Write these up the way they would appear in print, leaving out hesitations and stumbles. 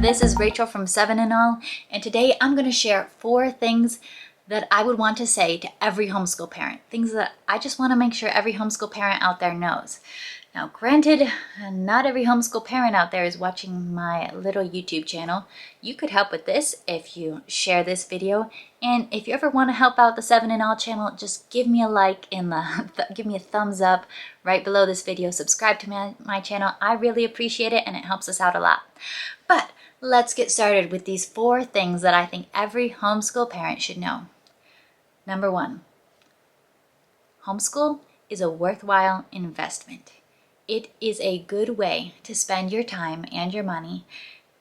This is Rachel from 7 and All, and today I'm going to share 4 things that I would want to say to every homeschool parent. Things that I just want to make sure every homeschool parent out there knows. Now, granted, not every homeschool parent out there is watching my little YouTube channel. You could help with this if you share this video. And if you ever want to help out the 7 and All channel, just give me a like in give me a thumbs up right below this video. Subscribe to my channel. I really appreciate it and it helps us out a lot. But let's get started with these 4 things that I think every homeschool parent should know. Number 1, homeschool is a worthwhile investment. It is a good way to spend your time and your money.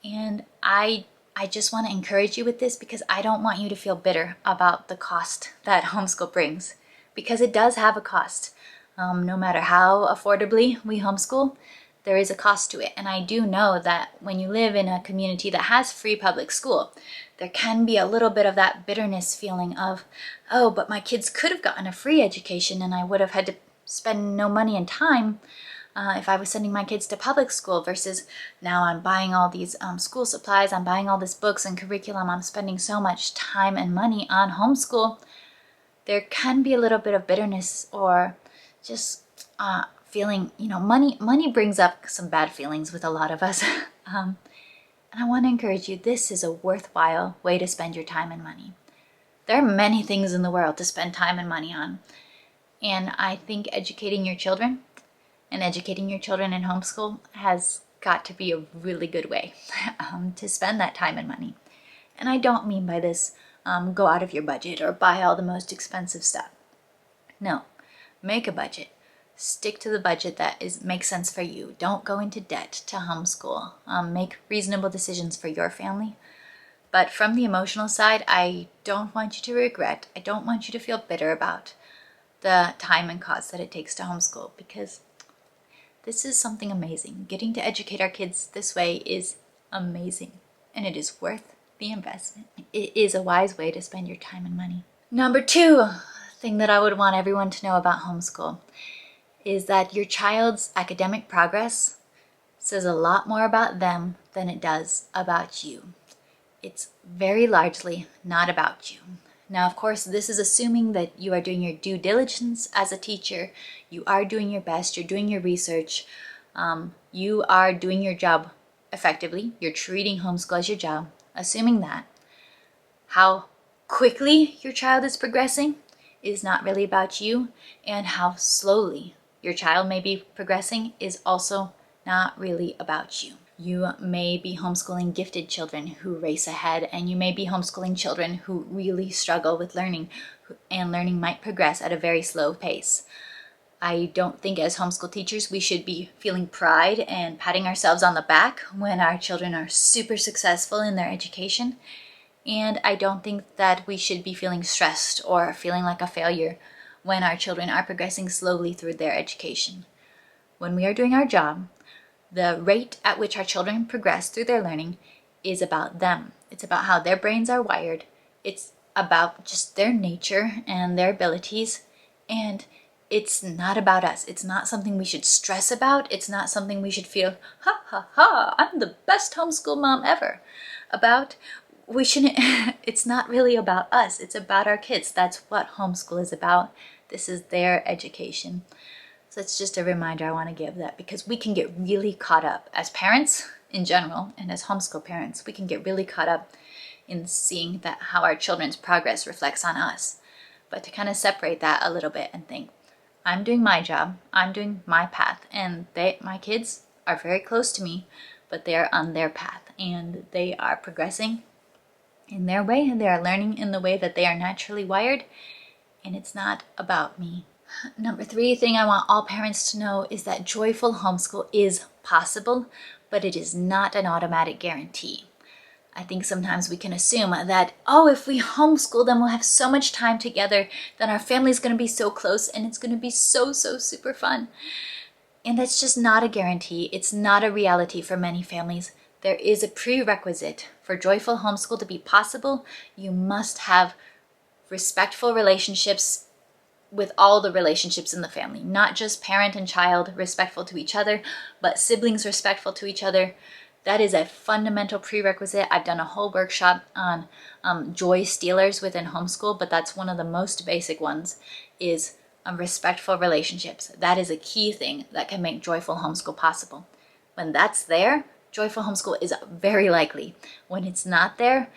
And I just want to encourage you with this because I don't want you to feel bitter about the cost that homeschool brings, because it does have a cost. No matter how affordably we homeschool, there is a cost to it. And I do know that when you live in a community that has free public school, there can be a little bit of that bitterness feeling of, oh, but my kids could have gotten a free education and I would have had to spend no money and time if I was sending my kids to public school, versus now I'm buying all these school supplies, I'm buying all these books and curriculum, I'm spending so much time and money on homeschool. There can be a little bit of bitterness or just feeling, money brings up some bad feelings with a lot of us. And I want to encourage you, this is a worthwhile way to spend your time and money. There are many things in the world to spend time and money on. And I think educating your children in homeschool has got to be a really good way to spend that time and money. And I don't mean by this go out of your budget or buy all the most expensive stuff. No, make a budget. Stick to the budget that makes sense for you. Don't go into debt to homeschool. Make reasonable decisions for your family. But from the emotional side, I don't want you to regret. I don't want you to feel bitter about the time and cost that it takes to homeschool, because this is something amazing. Getting to educate our kids this way is amazing, and it is worth the investment. It is a wise way to spend your time and money. Number 2 thing that I would want everyone to know about homeschool is that your child's academic progress says a lot more about them than it does about you. It's very largely not about you. Now, of course, this is assuming that you are doing your due diligence as a teacher. You are doing your best. You're doing your research. You are doing your job effectively. You're treating homeschool as your job. Assuming that, how quickly your child is progressing is not really about you, and how slowly your child may be progressing is also not really about you. You may be homeschooling gifted children who race ahead, and you may be homeschooling children who really struggle with learning, and learning might progress at a very slow pace. I don't think as homeschool teachers we should be feeling pride and patting ourselves on the back when our children are super successful in their education. And I don't think that we should be feeling stressed or feeling like a failure when our children are progressing slowly through their education. When we are doing our job, the rate at which our children progress through their learning is about them. It's about how their brains are wired. It's about just their nature and their abilities. And it's not about us. It's not something we should stress about. It's not something we should feel, ha ha ha, I'm the best homeschool mom ever about. We shouldn't, it's not really about us. It's about our kids. That's what homeschool is about. This is their education. So it's just a reminder I want to give that, because we can get really caught up as parents in general, and as homeschool parents, we can get really caught up in seeing that how our children's progress reflects on us. But to kind of separate that a little bit and think, I'm doing my job, I'm doing my path, and my kids are very close to me, but they are on their path, and they are progressing in their way, and they are learning in the way that they are naturally wired, and it's not about me. Number 3 thing I want all parents to know is that joyful homeschool is possible, but it is not an automatic guarantee. I think sometimes we can assume that, oh, if we homeschool, then we'll have so much time together, then our family's going to be so close, and it's going to be so super fun. And that's just not a guarantee. It's not a reality for many families. There is a prerequisite for joyful homeschool to be possible. You must have respectful relationships with all the relationships in the family, not just parent and child respectful to each other, but siblings respectful to each other, That is a fundamental prerequisite. I've done a whole workshop on joy stealers within homeschool, but that's one of the most basic ones, is respectful relationships. That is a key thing that can make joyful homeschool possible. When that's there, joyful homeschool is very likely. When it's not there,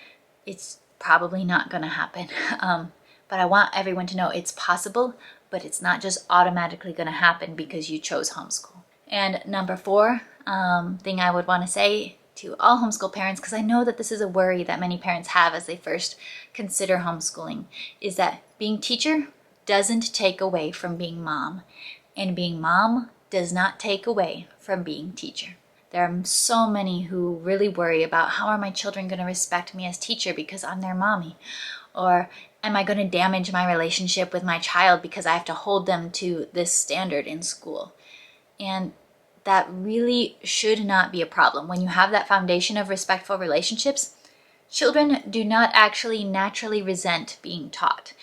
it's probably not going to happen. But I want everyone to know it's possible, but it's not just automatically going to happen because you chose homeschool. And number 4 thing I would want to say to all homeschool parents, because I know that this is a worry that many parents have as they first consider homeschooling, is that being teacher doesn't take away from being mom, and being mom does not take away from being teacher. There are so many who really worry about, how are my children going to respect me as teacher because I'm their mommy? Or am I going to damage my relationship with my child because I have to hold them to this standard in school? And that really should not be a problem. When you have that foundation of respectful relationships, children do not actually naturally resent being taught.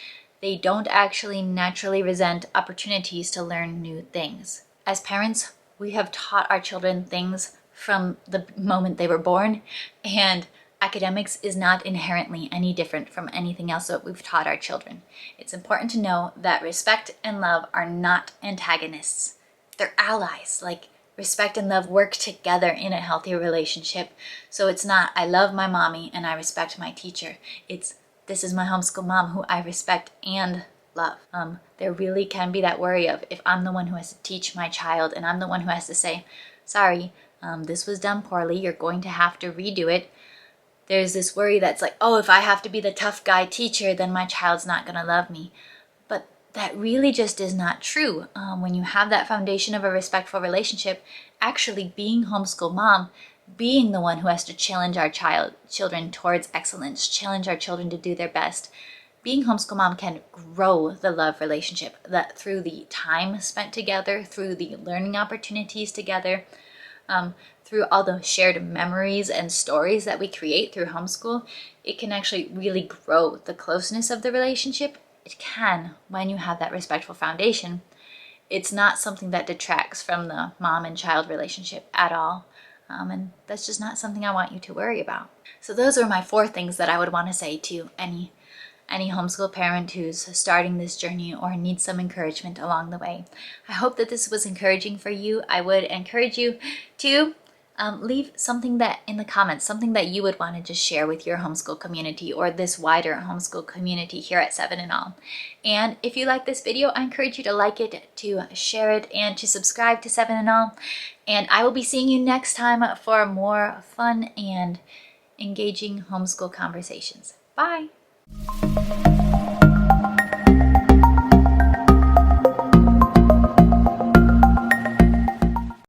They don't actually naturally resent opportunities to learn new things. As parents, we have taught our children things from the moment they were born, and academics is not inherently any different from anything else that we've taught our children. It's important to know that respect and love are not antagonists. They're allies. Like, respect and love work together in a healthy relationship. So it's not, I love my mommy and I respect my teacher. It's, this is my homeschool mom who I respect and love. There really can be that worry of, if I'm the one who has to teach my child and I'm the one who has to say, sorry, this was done poorly, you're going to have to redo it. There's this worry that's like, oh, if I have to be the tough guy teacher, then my child's not going to love me. But that really just is not true. When you have that foundation of a respectful relationship, actually being homeschool mom, being the one who has to challenge our children towards excellence, challenge our children to do their best, being homeschool mom can grow the love relationship, that through the time spent together, through the learning opportunities together, through all the shared memories and stories that we create through homeschool, it can actually really grow the closeness of the relationship. It can, when you have that respectful foundation. It's not something that detracts from the mom and child relationship at all. And that's just not something I want you to worry about. So those are my 4 things that I would want to say to any homeschool parent who's starting this journey or needs some encouragement along the way. I hope that this was encouraging for you. I would encourage you to leave something that in the comments, something that you would want to just share with your homeschool community or this wider homeschool community here at 7 and All. And if you like this video, I encourage you to like it, to share it, and to subscribe to 7 and All. And I will be seeing you next time for more fun and engaging homeschool conversations. Bye!